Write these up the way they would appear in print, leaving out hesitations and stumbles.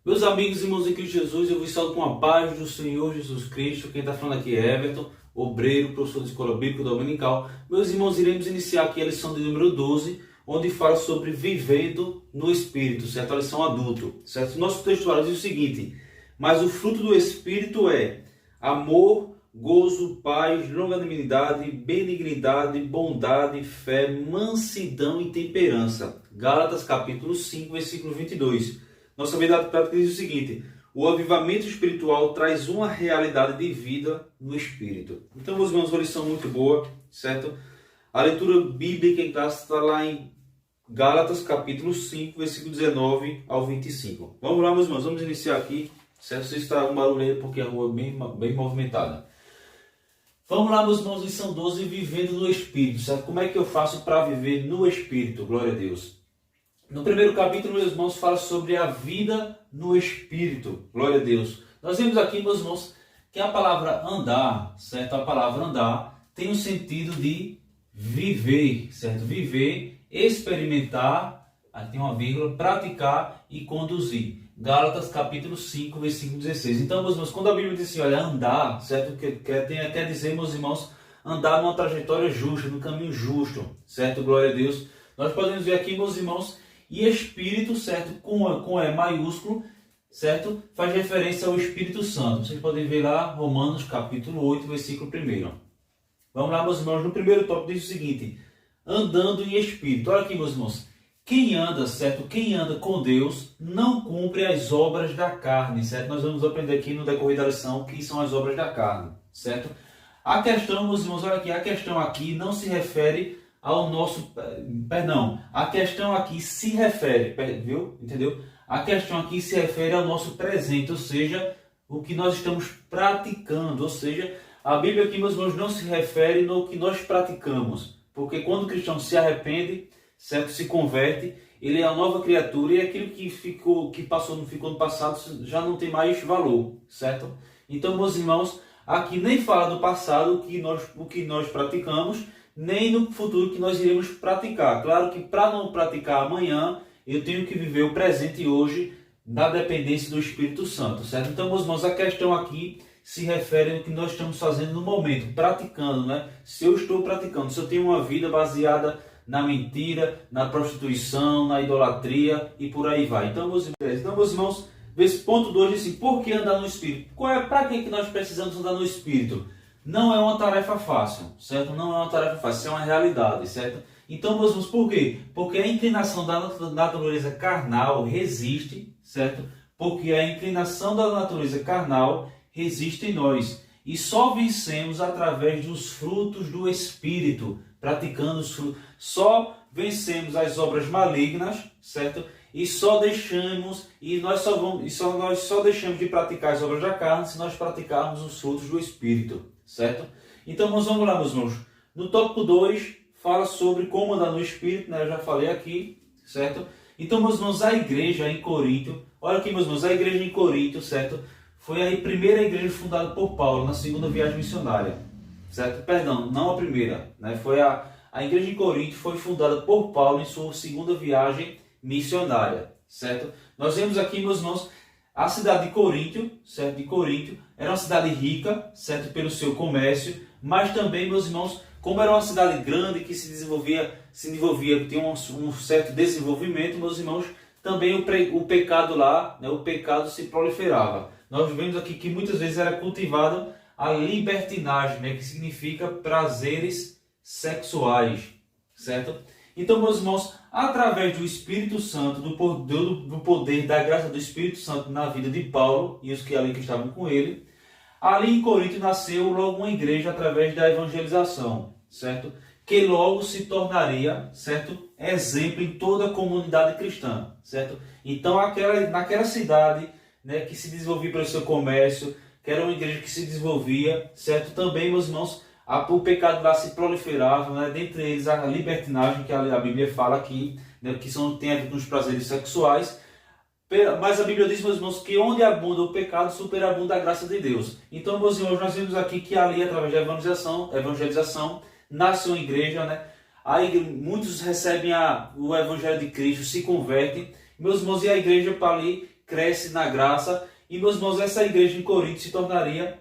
Meus amigos e irmãos em Cristo Jesus, eu vos saúdo com a paz do Senhor Jesus Cristo. Quem está falando aqui é Everton, obreiro, professor de escola bíblica dominical. Meus irmãos, iremos iniciar aqui a lição de número 12, onde fala sobre vivendo no Espírito, certo? A lição adulto, certo? Nosso textuário diz o seguinte: mas o fruto do Espírito é amor, gozo, paz, longanimidade, benignidade, bondade, fé, mansidão e temperança. Gálatas capítulo 5, versículo 22. Nossa verdade prática diz o seguinte: o avivamento espiritual traz uma realidade de vida no Espírito. Então, meus irmãos, uma lição muito boa, certo? A leitura bíblica em classe está lá em Gálatas capítulo 5, versículo 19 ao 25. Vamos lá, meus irmãos, vamos iniciar aqui, certo? Se está um barulho aí porque a rua é bem movimentada. Vamos lá, meus irmãos, lição 12, vivendo no Espírito, certo? Como é que eu faço para viver no Espírito? Glória a Deus. No primeiro capítulo, meus irmãos, fala sobre a vida no Espírito. Glória a Deus. Nós vemos aqui, meus irmãos, que a palavra andar, certo? A palavra andar tem o sentido de viver, certo? Viver, experimentar, aqui tem uma vírgula, praticar e conduzir. Gálatas capítulo 5, versículo 16. Então, meus irmãos, quando a Bíblia diz assim, olha, andar, certo? Quer dizer, meus irmãos, andar numa trajetória justa, no caminho justo, certo? Glória a Deus. Nós podemos ver aqui, meus irmãos, e Espírito, certo, com E maiúsculo, certo, faz referência ao Espírito Santo. Vocês podem ver lá, Romanos capítulo 8, versículo 1. Vamos lá, meus irmãos, no primeiro tópico diz o seguinte: andando em Espírito. Olha aqui, meus irmãos, quem anda, certo, quem anda com Deus não cumpre as obras da carne, certo? Nós vamos aprender aqui no decorrer da lição o que são as obras da carne, certo? A questão, meus irmãos, olha aqui, a questão aqui não se refere ao nosso, a questão aqui se refere, viu? Entendeu? A questão aqui se refere ao nosso presente, ou seja, o que nós estamos praticando, ou seja, a Bíblia aqui, meus irmãos, não se refere no que nós praticamos, porque quando o cristão se arrepende, certo, se converte, ele é uma nova criatura e aquilo que ficou no passado já não tem mais valor, certo? Então, meus irmãos, aqui nem fala do passado, o que nós praticamos, nem no futuro que nós iremos praticar. Claro que para não praticar amanhã, eu tenho que viver o presente hoje na dependência do Espírito Santo, certo? Então, meus irmãos, a questão aqui se refere ao que nós estamos fazendo no momento, praticando, né? Se eu estou praticando, se eu tenho uma vida baseada na mentira, na prostituição, na idolatria e por aí vai. Então, meus irmãos, esse ponto 2 diz assim: por que andar no Espírito? Para que nós precisamos andar no Espírito? Não é uma tarefa fácil, certo? Não é uma tarefa fácil, é uma realidade, certo? Então, meus irmãos, por quê? Porque a inclinação da natureza carnal resiste, certo? Porque a inclinação da natureza carnal resiste em nós. E só vencemos através dos frutos do Espírito, praticando os frutos. Só vencemos as obras malignas, certo? E nós só deixamos de praticar as obras da carne se nós praticarmos os frutos do Espírito, certo? Então, nós vamos lá, meus irmãos. No tópico 2, fala sobre como andar no Espírito, né? Eu já falei aqui, certo? Então, meus irmãos, a igreja em Corinto, olha aqui, meus irmãos, a igreja em Corinto, certo? Foi a primeira igreja fundada por Paulo na segunda viagem missionária, certo? Perdão, não a primeira, né? Foi a igreja em Corinto foi fundada por Paulo em sua segunda viagem missionária, certo? Nós vemos aqui, meus irmãos, a cidade de Corinto, certo? De Corinto era uma cidade rica, certo? Pelo seu comércio, mas também, meus irmãos, como era uma cidade grande que se desenvolvia, tinha um certo desenvolvimento, meus irmãos, também o pecado lá, né? O pecado se proliferava. Nós vemos aqui que muitas vezes era cultivada a libertinagem, né? Que significa prazeres sexuais, certo? Então, meus irmãos, através do Espírito Santo, do poder da graça do Espírito Santo na vida de Paulo e os que ali que estavam com ele, ali em Corinto nasceu logo uma igreja através da evangelização, certo? Que logo se tornaria, certo, exemplo em toda a comunidade cristã, certo? Então, naquela cidade, né, que se desenvolvia pelo seu comércio, que era uma igreja que se desenvolvia, certo? Também, meus irmãos, o pecado lá se proliferava, né? Dentre eles a libertinagem, que a Bíblia fala aqui, né? Que tem a ver com os prazeres sexuais. Mas a Bíblia diz, meus irmãos, que onde abunda o pecado, superabunda a graça de Deus. Então, meus irmãos, nós vemos aqui que ali, através da evangelização, nasce uma igreja, né? Aí muitos recebem o Evangelho de Cristo, se convertem. Meus irmãos, e a igreja para ali cresce na graça. E, meus irmãos, essa igreja em Corinto se tornaria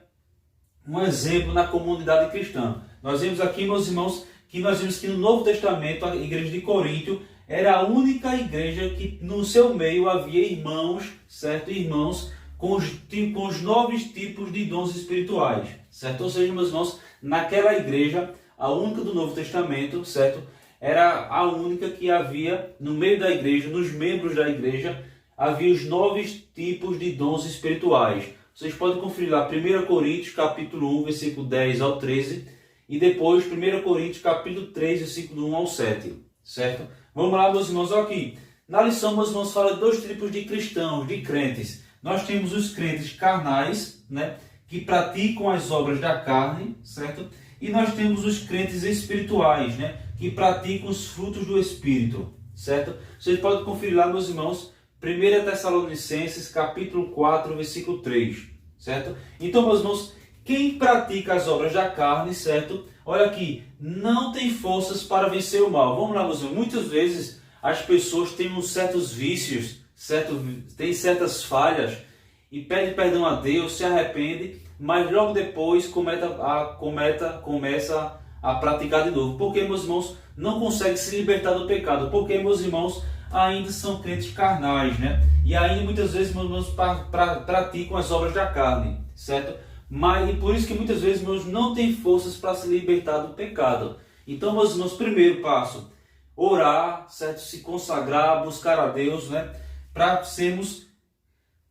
um exemplo na comunidade cristã. Nós vemos aqui, meus irmãos, que nós vimos que no Novo Testamento, a igreja de Corinto era a única igreja que no seu meio havia irmãos, certo? Irmãos com os 9 tipos de dons espirituais, certo? Ou seja, meus irmãos, naquela igreja, a única do Novo Testamento, certo? Era a única que havia no meio da igreja, nos membros da igreja, havia os 9 tipos de dons espirituais. Vocês podem conferir lá 1 Coríntios capítulo 1, versículo 10 ao 13, e depois 1 Coríntios capítulo 3, versículo 1 ao 7, certo? Vamos lá, meus irmãos, aqui. Na lição, meus irmãos, fala de 2 tipos de cristãos, de crentes. Nós temos os crentes carnais, né, que praticam as obras da carne, certo? E nós temos os crentes espirituais, né, que praticam os frutos do Espírito, certo? Vocês podem conferir lá, meus irmãos, 1 Tessalonicenses, capítulo 4, versículo 3, certo? Então, meus irmãos, quem pratica as obras da carne, certo? Olha aqui, não tem forças para vencer o mal. Vamos lá, meus irmãos, muitas vezes as pessoas têm uns certos vícios, certo? Tem certas falhas e pede perdão a Deus, se arrepende, mas logo depois começa a praticar de novo. Porque, meus irmãos, não consegue se libertar do pecado. Porque, meus irmãos, ainda são crentes carnais, né? E ainda muitas vezes, meus irmãos, praticam as obras da carne, certo? Mas e por isso que muitas vezes, meus irmãos, não tem forças para se libertar do pecado. Então, meus irmãos, primeiro passo, orar, certo? Se consagrar, buscar a Deus, né? Para sermos...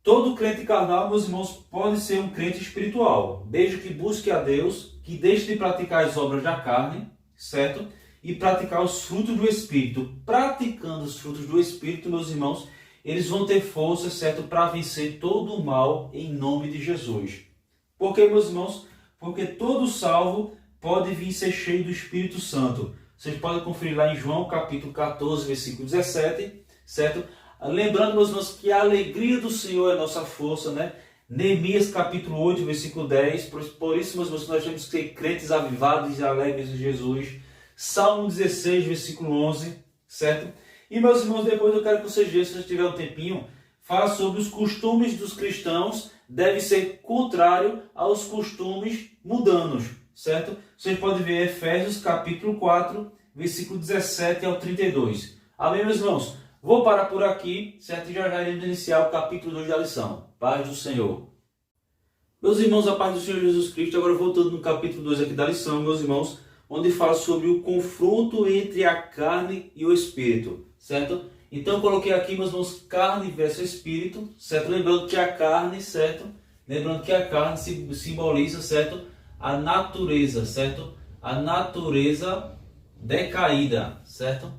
Todo crente carnal, meus irmãos, pode ser um crente espiritual, desde que busque a Deus, que deixe de praticar as obras da carne, certo? E praticar os frutos do Espírito. Praticando os frutos do Espírito, meus irmãos, eles vão ter força, certo? Para vencer todo o mal em nome de Jesus. Por que, meus irmãos? Porque todo salvo pode vir ser cheio do Espírito Santo. Vocês podem conferir lá em João capítulo 14, versículo 17, certo? Lembrando, meus irmãos, que a alegria do Senhor é a nossa força, né? Neemias capítulo 8, versículo 10. Por isso, meus irmãos, nós temos que ser crentes avivados e alegres em Jesus. Salmo 16, versículo 11, certo? E, meus irmãos, depois eu quero que vocês vejam, se vocês tiverem um tempinho, fala sobre os costumes dos cristãos, deve ser contrário aos costumes mundanos, certo? Vocês podem ver Efésios capítulo 4, versículo 17 ao 32. Amém, meus irmãos? Vou parar por aqui, certo? E já iremos iniciar o capítulo 2 da lição. Paz do Senhor. Meus irmãos, a paz do Senhor Jesus Cristo. Agora voltando no capítulo 2 aqui da lição, meus irmãos, onde fala sobre o confronto entre a carne e o espírito, certo? Então eu coloquei aqui, meus irmãos, carne versus espírito, certo? Lembrando que a carne, certo? Lembrando que a carne simboliza, certo? A natureza, certo? A natureza decaída, certo?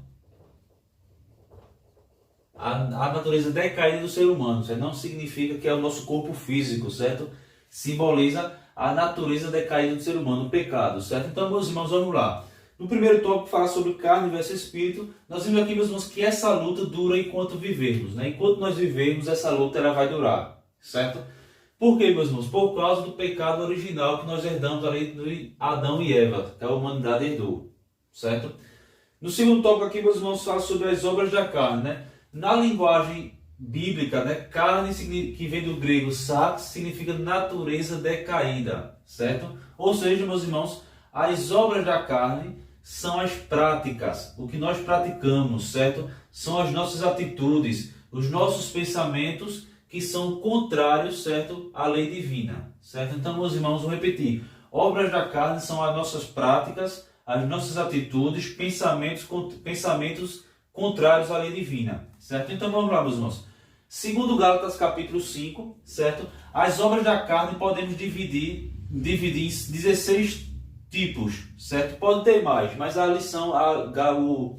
A natureza decaída do ser humano, certo? Não significa que é o nosso corpo físico, certo? Simboliza a natureza decaída do ser humano, o pecado, certo? Então, meus irmãos, vamos lá. No primeiro tópico, fala sobre carne versus espírito. Nós vimos aqui, meus irmãos, que essa luta dura enquanto vivermos, né? Enquanto nós vivermos, essa luta ela vai durar, certo? Por quê, meus irmãos? Por causa do pecado original que nós herdamos ali de Adão e Eva, que a humanidade herdou, certo? No segundo tópico aqui, meus irmãos, fala sobre as obras da carne, né? Na linguagem bíblica, né, carne, que vem do grego sarx, significa natureza decaída, certo? Ou seja, meus irmãos, as obras da carne são as práticas, o que nós praticamos, certo? São as nossas atitudes, os nossos pensamentos que são contrários, certo, à lei divina, certo? Então, meus irmãos, vou repetir. Obras da carne são as nossas práticas, as nossas atitudes, pensamentos contrários à lei divina, certo? Então vamos lá, meus irmãos. Segundo Gálatas capítulo 5, certo? As obras da carne podemos dividir em 16 tipos, certo? Pode ter mais, mas a lição, o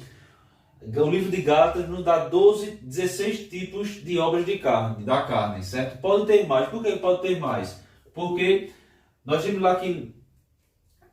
livro de Gálatas nos dá 16 tipos de obras da carne, certo? Pode ter mais. Por que pode ter mais? Porque nós vimos lá que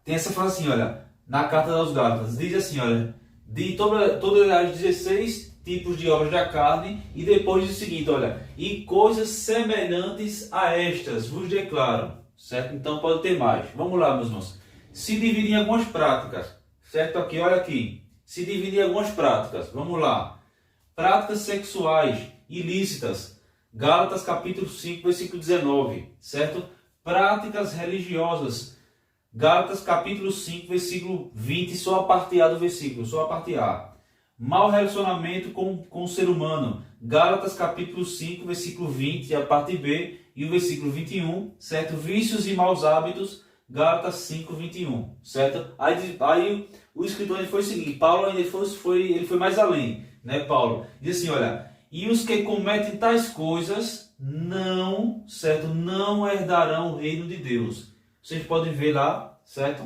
tem essa frase assim, olha, na carta aos Gálatas, diz assim, olha, de todas as 16 tipos de obras da carne, e depois diz o seguinte, olha, e coisas semelhantes a estas vos declaro, certo? Então pode ter mais. Vamos lá, meus irmãos. Se dividir em algumas práticas, certo? Aqui, olha aqui. Se dividir em algumas práticas, vamos lá. Práticas sexuais ilícitas Gálatas capítulo 5, versículo 19, certo? Práticas religiosas. Gálatas capítulo 5, versículo 20, só a parte A do versículo, só a parte A. Mau relacionamento com o ser humano. Gálatas capítulo 5, versículo 20, a parte B e o versículo 21, certo? Vícios e maus hábitos, Gálatas 5, 21, certo? Aí o escritor ele foi o seguinte, Paulo ele foi mais além, né, Paulo? Diz assim, olha, e os que cometem tais coisas não, certo? Não herdarão o reino de Deus. Vocês podem ver lá, certo?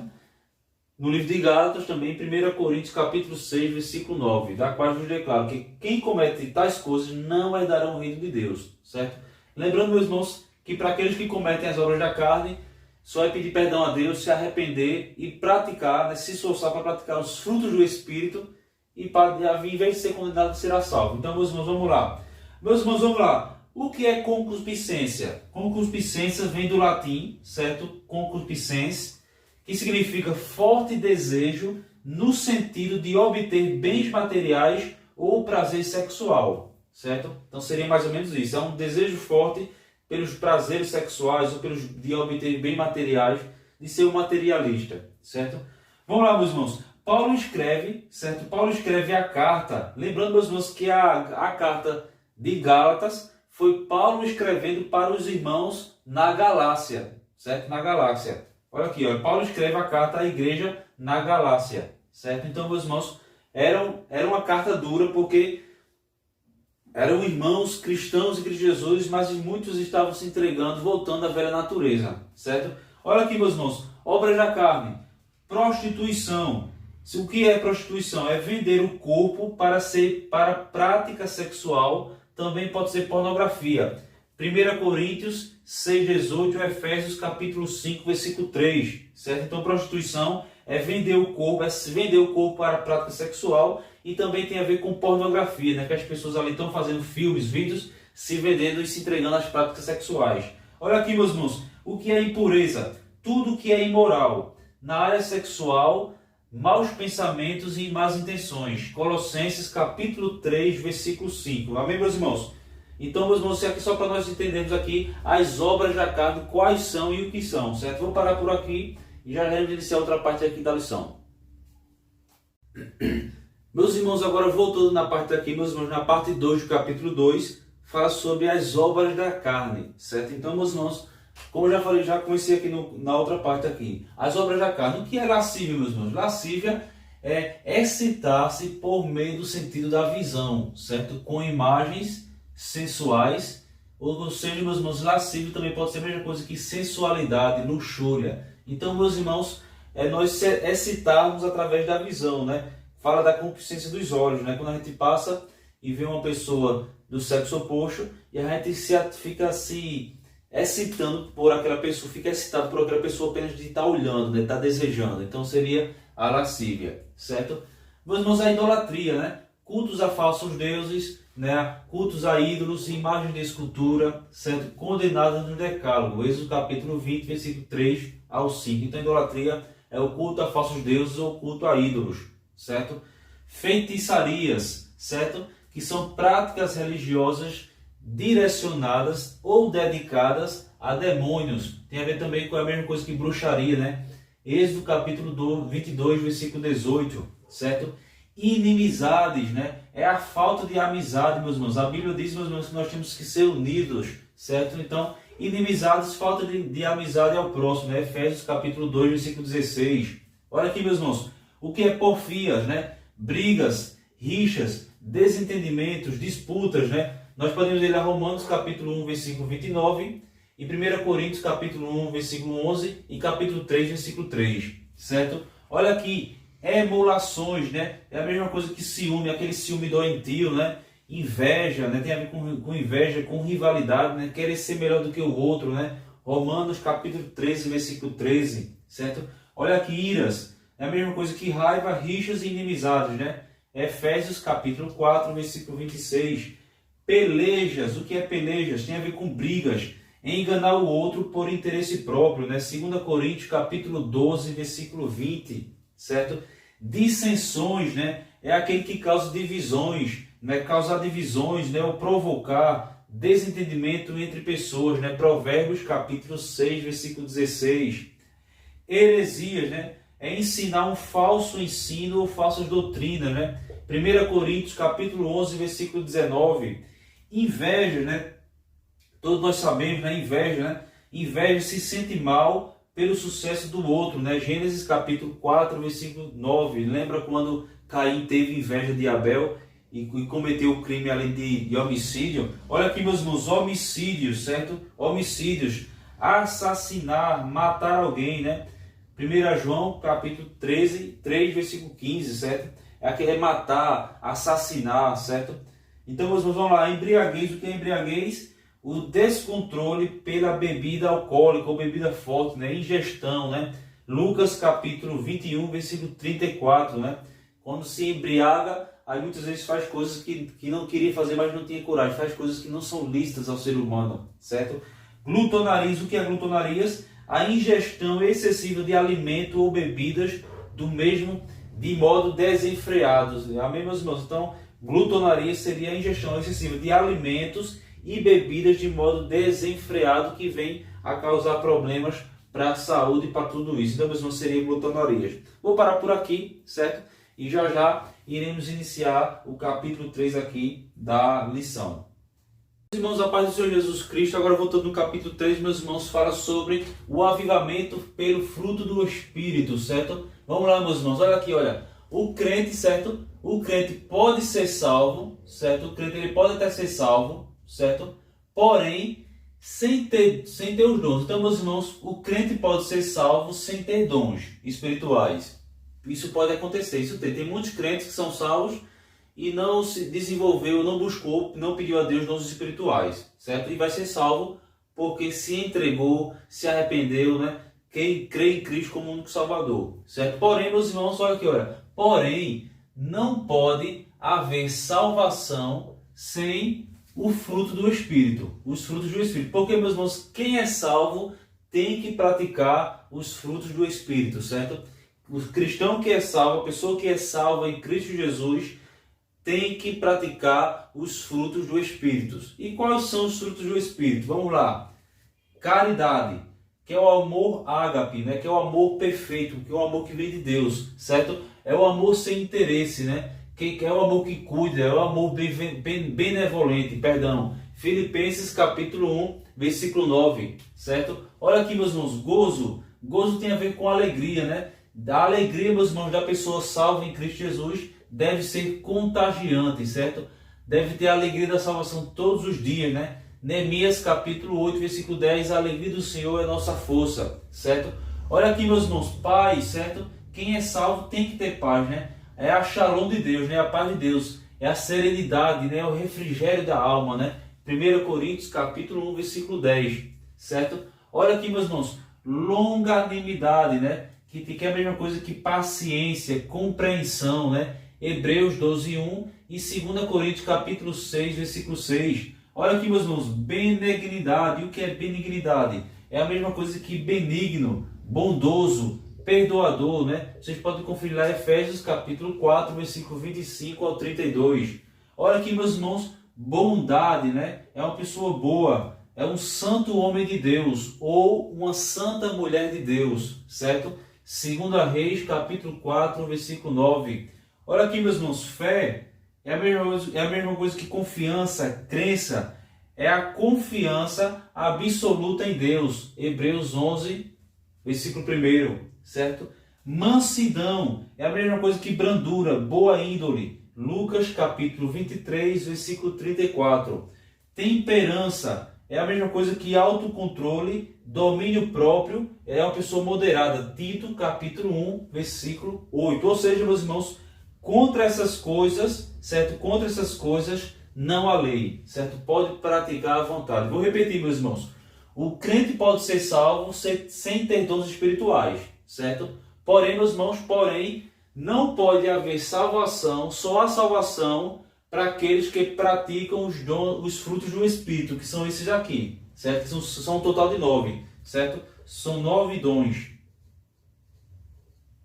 No livro de Gálatas também, 1 Coríntios capítulo 6, versículo 9, da qual vos declaro que quem comete tais coisas não herdarão o reino de Deus, certo? Lembrando, meus irmãos, que para aqueles que cometem as obras da carne, só é pedir perdão a Deus, se arrepender e praticar, né, se esforçar para praticar os frutos do Espírito e para, em vez de ser condenado, será salvo. Então, meus irmãos, vamos lá. Meus irmãos, vamos lá. O que é concupiscência? Concupiscência vem do latim, certo? Concupiscens, que significa forte desejo no sentido de obter bens materiais ou prazer sexual, certo? Então seria mais ou menos isso, é um desejo forte pelos prazeres sexuais ou de obter bens materiais, de ser um materialista, certo? Vamos lá, meus irmãos. Paulo escreve, certo? Paulo escreve a carta, lembrando, meus irmãos, que a carta de Gálatas foi Paulo escrevendo para os irmãos na Galácia, certo? Na Galácia. Olha aqui, ó, Paulo escreve a carta à igreja na Galácia, certo? Então, meus irmãos, era uma carta dura porque eram irmãos cristãos e Jesus, mas muitos estavam se entregando, voltando à velha natureza, certo? Olha aqui, meus irmãos, obras da carne, prostituição. O que é prostituição? É vender o corpo para prática sexual, também pode ser pornografia. 1 Coríntios 6, 18, Efésios capítulo 5, versículo 3, certo? Então, prostituição é vender o corpo para a prática sexual e também tem a ver com pornografia, né? Que as pessoas ali estão fazendo filmes, vídeos, se vendendo e se entregando às práticas sexuais. Olha aqui, meus irmãos, o que é impureza? Tudo que é imoral. Na área sexual, maus pensamentos e más intenções. Colossenses capítulo 3, versículo 5. Amém, meus irmãos? Então, meus irmãos, aqui só para nós entendermos aqui as obras da carne, quais são e o que são, certo? Vamos parar por aqui e já vamos iniciar outra parte aqui da lição. Meus irmãos, agora voltando na parte aqui, meus irmãos, na parte 2 do capítulo 2, fala sobre as obras da carne, certo? Então, meus irmãos, como eu já falei, já comecei aqui na outra parte aqui. As obras da carne. O que é lascívia, meus irmãos? Lascívia é excitar-se por meio do sentido da visão, certo? Com imagens sensuais, ou seja, meus irmãos, lascívio também pode ser a mesma coisa que sensualidade, luxúria. Então, meus irmãos, nós excitarmos através da visão, né? Fala da concupiscência dos olhos, né? Quando a gente passa e vê uma pessoa do sexo oposto e a gente fica se excitando por aquela pessoa, fica excitado por aquela pessoa apenas de estar olhando, né? Estar desejando. Então seria a lascívia, certo? Meus irmãos, a idolatria, né? Cultos a falsos deuses, né? Cultos a ídolos e imagens de escultura, certo? Condenados no decálogo, Êxodo capítulo 20, versículo 3 ao 5. Então, idolatria é o culto a falsos deuses ou culto a ídolos, certo? Feitiçarias, certo? Que são práticas religiosas direcionadas ou dedicadas a demônios. Tem a ver também com a mesma coisa que bruxaria, né? Êxodo capítulo 22, versículo 18, certo? Inimizades, né? É a falta de amizade, meus irmãos. A Bíblia diz, meus irmãos, que nós temos que ser unidos, certo? Então, inimizades, falta de amizade ao próximo, né? Efésios capítulo 2, versículo 16. Olha aqui, meus irmãos, o que é porfias, né? Brigas, rixas, desentendimentos, disputas, né? Nós podemos ler a Romanos capítulo 1, versículo 29, e 1 Coríntios capítulo 1, versículo 11 e capítulo 3, versículo 3, certo? Olha aqui, emulações, né? É a mesma coisa que ciúme, aquele ciúme doentio, né? Inveja, né? Tem a ver com inveja, com rivalidade, né? Querer ser melhor do que o outro, né? Romanos capítulo 13, versículo 13, certo? Olha aqui, iras, é a mesma coisa que raiva, rixas e inimizades, né? Efésios capítulo 4, versículo 26. Pelejas, o que é pelejas? Tem a ver com brigas, enganar o outro por interesse próprio, né? 2 Coríntios capítulo 12, versículo 20, certo? Dissensões, né? É aquele que causa divisões, né? Causar divisões, né? Ou provocar, desentendimento entre pessoas, né? Provérbios capítulo 6, versículo 16. Heresias, né? É ensinar um falso ensino ou falsas doutrinas, né? 1 Coríntios capítulo 11, versículo 19. Inveja, né? Todos nós sabemos, né? Inveja, né? Inveja se sente mal pelo sucesso do outro, né? Gênesis capítulo 4, versículo 9. Lembra quando Caim teve inveja de Abel e cometeu o crime além de homicídio? Olha aqui, meus irmãos, homicídios, certo? Homicídios, assassinar, matar alguém, né? 1 João capítulo 13, 3, versículo 15, certo? É matar, assassinar, certo? Então, meus irmãos, vamos lá. Embriaguez, o que é embriaguez? O descontrole pela bebida alcoólica ou bebida forte, né? Ingestão, né? Lucas capítulo 21, versículo 34, né? Quando se embriaga, aí muitas vezes faz coisas que não queria fazer, mas não tinha coragem. Faz coisas que não são lícitas ao ser humano, certo? Glutonarias, o que é glutonarias? A ingestão excessiva de alimento ou bebidas do mesmo de modo desenfreado. Amém, meus irmãos? Então, glutonaria seria a ingestão excessiva de alimentos e bebidas de modo desenfreado que vem a causar problemas para a saúde e para tudo isso. Então, meus irmãos, seria glutonarias. Vou parar por aqui, certo? E já já iremos iniciar o capítulo 3 aqui da lição. Meus irmãos, a paz do Senhor Jesus Cristo. Agora voltando no capítulo 3, meus irmãos, fala sobre o avivamento pelo fruto do Espírito, certo? Vamos lá, meus irmãos, olha aqui, olha. O crente, certo? O crente pode ser salvo, certo? O crente ele pode até ser salvo, certo? Porém, sem ter os dons. Então, meus irmãos, o crente pode ser salvo sem ter dons espirituais. Isso pode acontecer, isso tem. Tem muitos crentes que são salvos e não se desenvolveu, não buscou, não pediu a Deus dons espirituais, certo? E vai ser salvo porque se entregou, se arrependeu, né? Quem crê em Cristo como único Salvador, certo? Porém, meus irmãos, olha aqui, olha. Porém, não pode haver salvação sem o fruto do Espírito, os frutos do Espírito. Porque, meus irmãos, quem é salvo tem que praticar os frutos do Espírito, certo? O cristão que é salvo, a pessoa que é salva em Cristo Jesus, tem que praticar os frutos do Espírito. E quais são os frutos do Espírito? Vamos lá. Caridade, que é o amor ágape, né? Que é o amor perfeito, que é o amor que vem de Deus, certo? É o amor sem interesse, né? Que é o amor que cuida, é o amor benevolente, perdão. Filipenses capítulo 1, versículo 9, certo? Olha aqui, meus irmãos, gozo. Gozo tem a ver com alegria, né? Da alegria, meus irmãos, da pessoa salva em Cristo Jesus deve ser contagiante, certo? Deve ter a alegria da salvação todos os dias, né? Neemias capítulo 8, versículo 10, a alegria do Senhor é nossa força, certo? Olha aqui, meus irmãos, paz, certo? Quem é salvo tem que ter paz, né? É a shalom de Deus, né? A paz de Deus, é a serenidade, né? O refrigério da alma, né? 1 Coríntios capítulo 1, versículo 10, certo? Olha aqui, meus irmãos, longanimidade, né? Que é a mesma coisa que paciência, compreensão, né? Hebreus 12, 1 e 2 Coríntios capítulo 6, versículo 6. Olha aqui, meus irmãos, benignidade. E o que é benignidade? É a mesma coisa que benigno, bondoso, perdoador, né? Vocês podem conferir lá Efésios capítulo 4, versículo 25 ao 32. Olha aqui, meus irmãos, bondade, né? É uma pessoa boa, é um santo homem de Deus ou uma santa mulher de Deus, certo? 2 Reis capítulo 4, versículo 9. Olha aqui, meus irmãos, fé é a mesma coisa que confiança, crença. É a confiança absoluta em Deus. Hebreus 11, versículo 1, certo? Mansidão é a mesma coisa que brandura, boa índole. Lucas capítulo 23, versículo 34. Temperança é a mesma coisa que autocontrole, domínio próprio, é uma pessoa moderada. Tito capítulo 1, versículo 8. Ou seja, meus irmãos, contra essas coisas, certo? Contra essas coisas não há lei, certo? Pode praticar à vontade. Vou repetir, meus irmãos. O crente pode ser salvo sem ter dons espirituais, certo? Porém, meus irmãos, não pode haver salvação, só a salvação para aqueles que praticam os frutos do Espírito, que são esses aqui, certo? São um total de 9, certo? São 9 dons,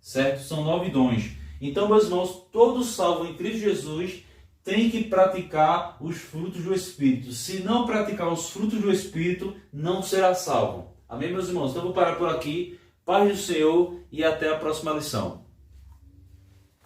certo? São 9 dons. Então, meus irmãos, todo salvo em Cristo Jesus tem que praticar os frutos do Espírito. Se não praticar os frutos do Espírito, não será salvo. Amém, meus irmãos? Então eu vou parar por aqui. Paz do Senhor e até a próxima lição.